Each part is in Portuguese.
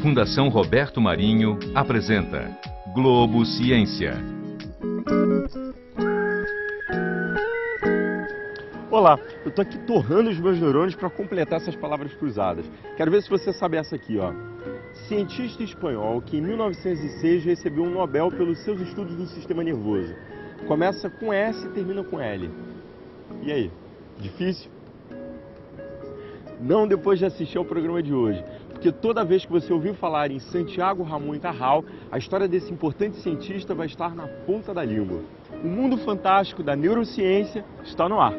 Fundação Roberto Marinho apresenta Globo Ciência. Olá, eu estou aqui torrando os meus neurônios para completar essas palavras cruzadas. Quero ver se você sabe essa aqui, ó. Cientista espanhol que em 1906 recebeu um Nobel pelos seus estudos do sistema nervoso. Começa com S e termina com L. E aí, difícil? Não depois de assistir ao programa de hoje, porque toda vez que você ouvir falar em Santiago Ramón y Cajal, a história desse importante cientista vai estar na ponta da língua. O mundo fantástico da neurociência está no ar.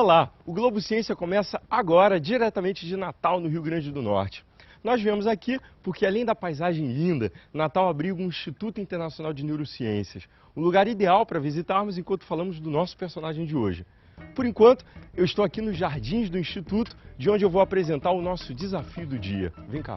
Olá, o Globo Ciência começa agora, diretamente de Natal, no Rio Grande do Norte. Nós viemos aqui porque, além da paisagem linda, Natal abriga um Instituto Internacional de Neurociências, um lugar ideal para visitarmos enquanto falamos do nosso personagem de hoje. Por enquanto, eu estou aqui nos jardins do Instituto, de onde eu vou apresentar o nosso desafio do dia. Vem cá.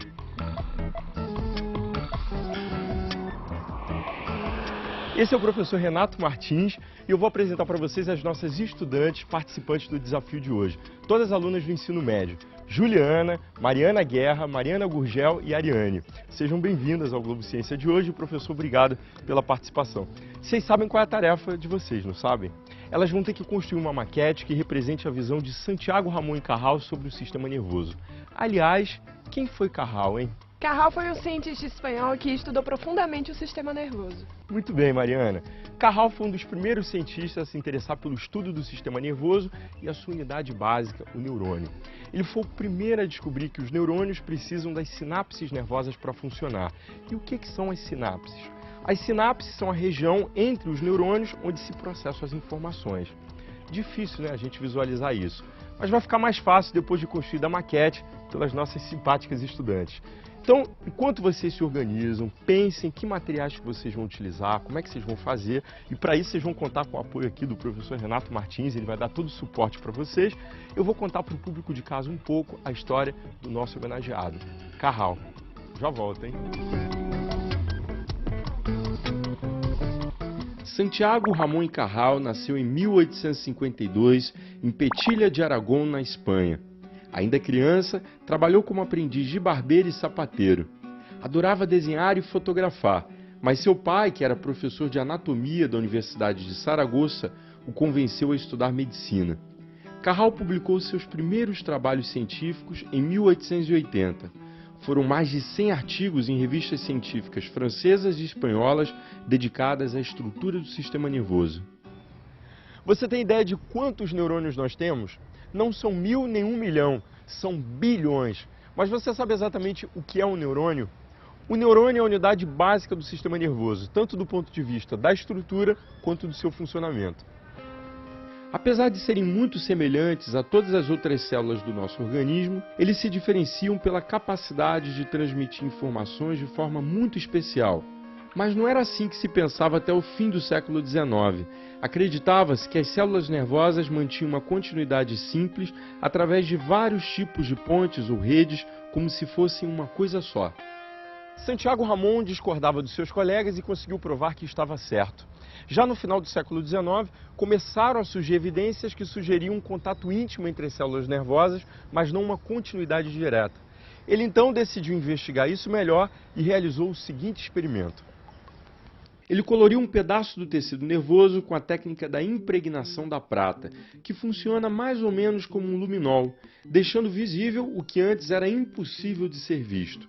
Esse é o professor Renato Martins e eu vou apresentar para vocês as nossas estudantes participantes do desafio de hoje. Todas alunas do ensino médio. Juliana, Mariana Guerra, Mariana Gurgel e Ariane. Sejam bem-vindas ao Globo Ciência de hoje. Professor, obrigado pela participação. Vocês sabem qual é a tarefa de vocês, não sabem? Elas vão ter que construir uma maquete que represente a visão de Santiago Ramón y Cajal sobre o sistema nervoso. Aliás, quem foi Cajal, hein? Cajal foi um cientista espanhol que estudou profundamente o sistema nervoso. Muito bem, Mariana. Cajal foi um dos primeiros cientistas a se interessar pelo estudo do sistema nervoso e a sua unidade básica, o neurônio. Ele foi o primeiro a descobrir que os neurônios precisam das sinapses nervosas para funcionar. E o que são as sinapses? As sinapses são a região entre os neurônios onde se processam as informações. Difícil, né, a gente visualizar isso. Mas vai ficar mais fácil depois de construir a maquete pelas nossas simpáticas estudantes. Então, enquanto vocês se organizam, pensem que materiais que vocês vão utilizar, como é que vocês vão fazer, e para isso vocês vão contar com o apoio aqui do professor Renato Martins, ele vai dar todo o suporte para vocês. Eu vou contar para o público de casa um pouco a história do nosso homenageado, Cajal. Já volto, hein? Santiago Ramón y Cajal nasceu em 1852 em Petilha de Aragón, na Espanha. Ainda criança, trabalhou como aprendiz de barbeiro e sapateiro. Adorava desenhar e fotografar, mas seu pai, que era professor de anatomia da Universidade de Saragoça, o convenceu a estudar medicina. Cajal publicou seus primeiros trabalhos científicos em 1880. Foram mais de 100 artigos em revistas científicas francesas e espanholas dedicadas à estrutura do sistema nervoso. Você tem ideia de quantos neurônios nós temos? Não são 1000 nem 1 milhão, são bilhões. Mas você sabe exatamente o que é um neurônio? O neurônio é a unidade básica do sistema nervoso, tanto do ponto de vista da estrutura quanto do seu funcionamento. Apesar de serem muito semelhantes a todas as outras células do nosso organismo, eles se diferenciam pela capacidade de transmitir informações de forma muito especial. Mas não era assim que se pensava até o fim do século XIX. Acreditava-se que as células nervosas mantinham uma continuidade simples através de vários tipos de pontes ou redes, como se fossem uma coisa só. Santiago Ramón discordava dos seus colegas e conseguiu provar que estava certo. Já no final do século XIX, começaram a surgir evidências que sugeriam um contato íntimo entre as células nervosas, mas não uma continuidade direta. Ele então decidiu investigar isso melhor e realizou o seguinte experimento. Ele coloriu um pedaço do tecido nervoso com a técnica da impregnação da prata, que funciona mais ou menos como um luminol, deixando visível o que antes era impossível de ser visto.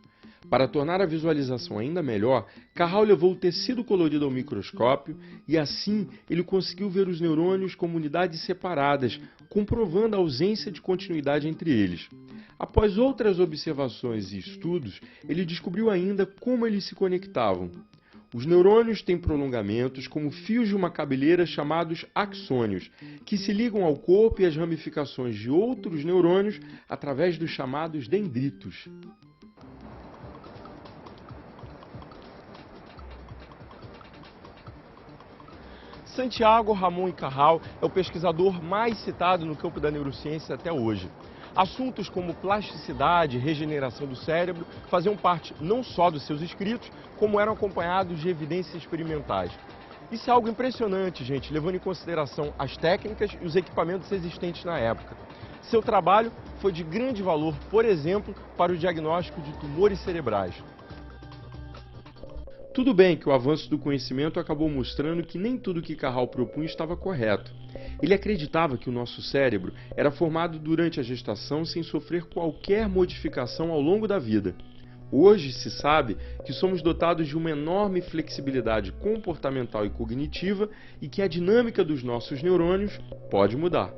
Para tornar a visualização ainda melhor, Cajal levou o tecido colorido ao microscópio e assim ele conseguiu ver os neurônios como unidades separadas, comprovando a ausência de continuidade entre eles. Após outras observações e estudos, ele descobriu ainda como eles se conectavam. Os neurônios têm prolongamentos como fios de uma cabeleira chamados axônios, que se ligam ao corpo e às ramificações de outros neurônios através dos chamados dendritos. Santiago Ramon y Cajal é o pesquisador mais citado no campo da neurociência até hoje. Assuntos como plasticidade e regeneração do cérebro faziam parte não só dos seus escritos, como eram acompanhados de evidências experimentais. Isso é algo impressionante, gente, levando em consideração as técnicas e os equipamentos existentes na época. Seu trabalho foi de grande valor, por exemplo, para o diagnóstico de tumores cerebrais. Tudo bem que o avanço do conhecimento acabou mostrando que nem tudo que Cajal propunha estava correto. Ele acreditava que o nosso cérebro era formado durante a gestação sem sofrer qualquer modificação ao longo da vida. Hoje se sabe que somos dotados de uma enorme flexibilidade comportamental e cognitiva e que a dinâmica dos nossos neurônios pode mudar.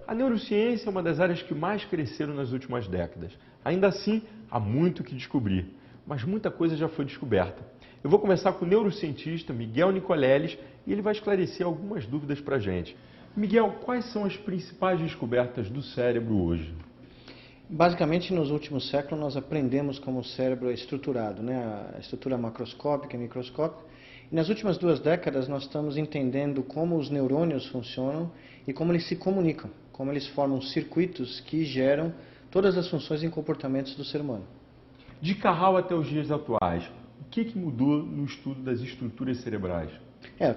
A neurociência é uma das áreas que mais cresceram nas últimas décadas. Ainda assim, há muito que descobrir, mas muita coisa já foi descoberta. Eu vou começar com o neurocientista Miguel Nicoleles e ele vai esclarecer algumas dúvidas para a gente. Miguel, quais são as principais descobertas do cérebro hoje? Basicamente, nos últimos séculos, nós aprendemos como o cérebro é estruturado, a estrutura macroscópica e microscópica. E nas últimas 2 décadas, nós estamos entendendo como os neurônios funcionam e como eles se comunicam, como eles formam circuitos que geram todas as funções e comportamentos do ser humano. De Cajal até os dias atuais, o que mudou no estudo das estruturas cerebrais?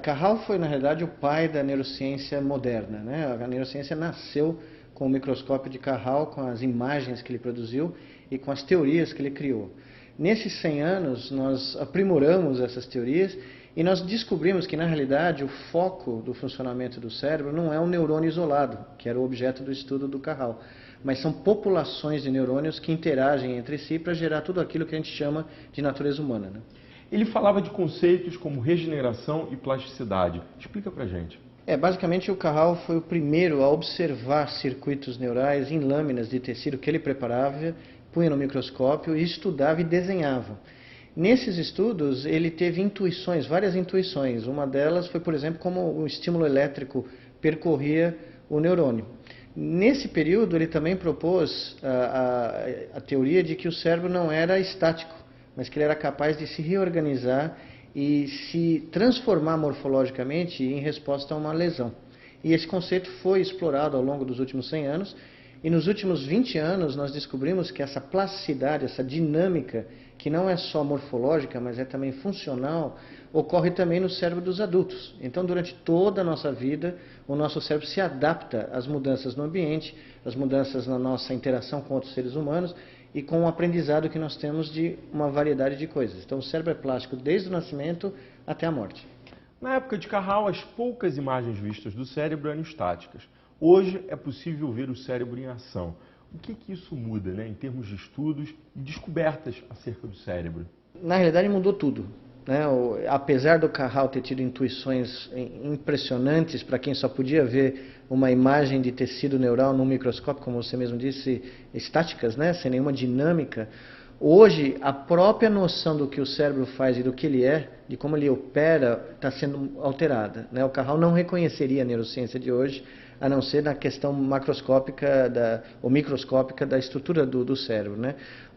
Cajal foi, na realidade, o pai da neurociência moderna. A neurociência nasceu com o microscópio de Cajal, com as imagens que ele produziu e com as teorias que ele criou. Nesses 100 anos, nós aprimoramos essas teorias e nós descobrimos que, na realidade, o foco do funcionamento do cérebro não é um neurônio isolado, que era o objeto do estudo do Cajal, mas são populações de neurônios que interagem entre si para gerar tudo aquilo que a gente chama de natureza humana. Ele falava de conceitos como regeneração e plasticidade. Explica pra gente. Basicamente o Cajal foi o primeiro a observar circuitos neurais em lâminas de tecido que ele preparava, punha no microscópio e estudava e desenhava. Nesses estudos ele teve intuições, várias intuições. Uma delas foi, por exemplo, como o estímulo elétrico percorria o neurônio. Nesse período ele também propôs a teoria de que o cérebro não era estático, mas que ele era capaz de se reorganizar e se transformar morfologicamente em resposta a uma lesão. E esse conceito foi explorado ao longo dos últimos 100 anos, e nos últimos 20 anos nós descobrimos que essa plasticidade, essa dinâmica, que não é só morfológica, mas é também funcional, ocorre também no cérebro dos adultos. Então, durante toda a nossa vida, o nosso cérebro se adapta às mudanças no ambiente, às mudanças na nossa interação com outros seres humanos, e com o aprendizado que nós temos de uma variedade de coisas. Então o cérebro é plástico desde o nascimento até a morte. Na época de Cajal, as poucas imagens vistas do cérebro eram estáticas. Hoje é possível ver o cérebro em ação. O que isso muda, em termos de estudos e descobertas acerca do cérebro? Na realidade mudou tudo. Apesar do Cajal ter tido intuições impressionantes para quem só podia ver uma imagem de tecido neural no microscópio, como você mesmo disse, estáticas, sem nenhuma dinâmica, hoje a própria noção do que o cérebro faz e do que ele é, de como ele opera, está sendo alterada. O Cajal não reconheceria a neurociência de hoje, a não ser na questão macroscópica ou microscópica da estrutura do cérebro.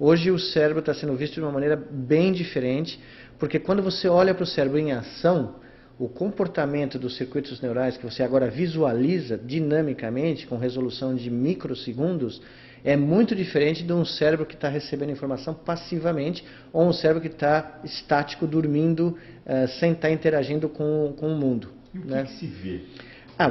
Hoje o cérebro está sendo visto de uma maneira bem diferente, porque quando você olha para o cérebro em ação, o comportamento dos circuitos neurais que você agora visualiza dinamicamente, com resolução de microsegundos, é muito diferente de um cérebro que está recebendo informação passivamente, ou um cérebro que está estático, dormindo, sem estar interagindo com o mundo. E o que se vê?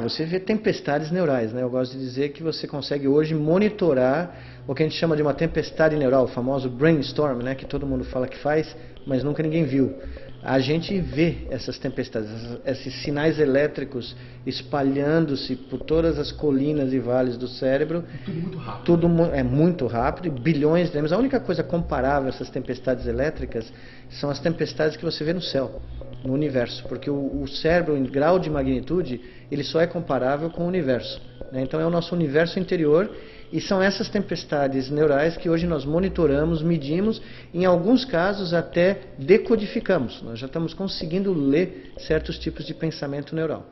Você vê tempestades neurais. Eu gosto de dizer que você consegue hoje monitorar o que a gente chama de uma tempestade neural, o famoso brainstorm, que todo mundo fala que faz, mas nunca ninguém viu. A gente vê essas tempestades, esses sinais elétricos espalhando-se por todas as colinas e vales do cérebro. E tudo muito rápido. Tudo é muito rápido, bilhões de anos. A única coisa comparável a essas tempestades elétricas são as tempestades que você vê no céu, no universo, porque o cérebro, em grau de magnitude, ele só é comparável com o universo. Então é o nosso universo interior. E são essas tempestades neurais que hoje nós monitoramos, medimos, em alguns casos até decodificamos. Nós já estamos conseguindo ler certos tipos de pensamento neural.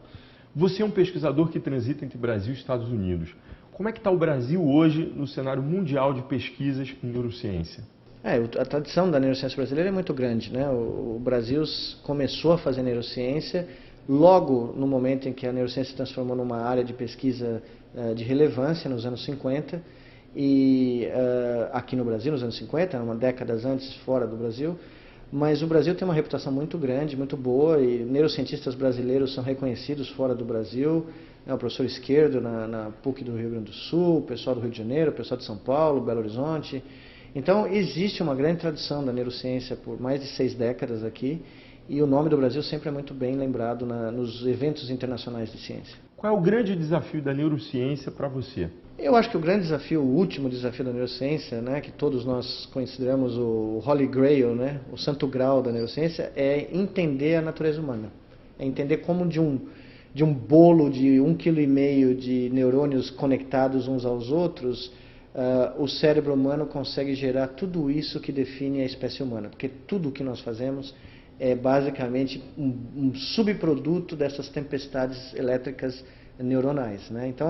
Você é um pesquisador que transita entre Brasil e Estados Unidos. Como é que está o Brasil hoje no cenário mundial de pesquisas em neurociência? A tradição da neurociência brasileira é muito grande. O Brasil começou a fazer neurociência logo no momento em que a neurociência se transformou numa área de pesquisa de relevância, nos anos 50, e aqui no Brasil, nos anos 50, uma década antes fora do Brasil, mas o Brasil tem uma reputação muito grande, muito boa, e neurocientistas brasileiros são reconhecidos fora do Brasil, o professor Esquerdo na PUC do Rio Grande do Sul, o pessoal do Rio de Janeiro, o pessoal de São Paulo, Belo Horizonte. Então existe uma grande tradição da neurociência por mais de 6 décadas aqui, e o nome do Brasil sempre é muito bem lembrado nos eventos internacionais de ciência. Qual é o grande desafio da neurociência para você? Eu acho que o grande desafio, o último desafio da neurociência, né, que todos nós consideramos o Holy Grail, né, o santo grau da neurociência, é entender a natureza humana. É entender como de um bolo de 1,5 kg de neurônios conectados uns aos outros, o cérebro humano consegue gerar tudo isso que define a espécie humana. Porque tudo o que nós fazemos é basicamente um subproduto dessas tempestades elétricas neuronais, né? Então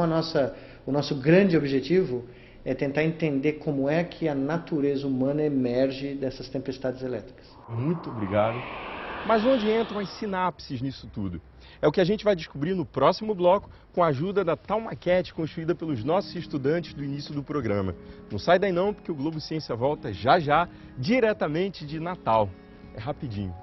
o nosso grande objetivo é tentar entender como é que a natureza humana emerge dessas tempestades elétricas. Muito obrigado. Mas onde entram as sinapses nisso tudo? É o que a gente vai descobrir no próximo bloco com a ajuda da tal maquete construída pelos nossos estudantes do início do programa. Não sai daí não, porque o Globo Ciência volta já já, diretamente de Natal. É rapidinho.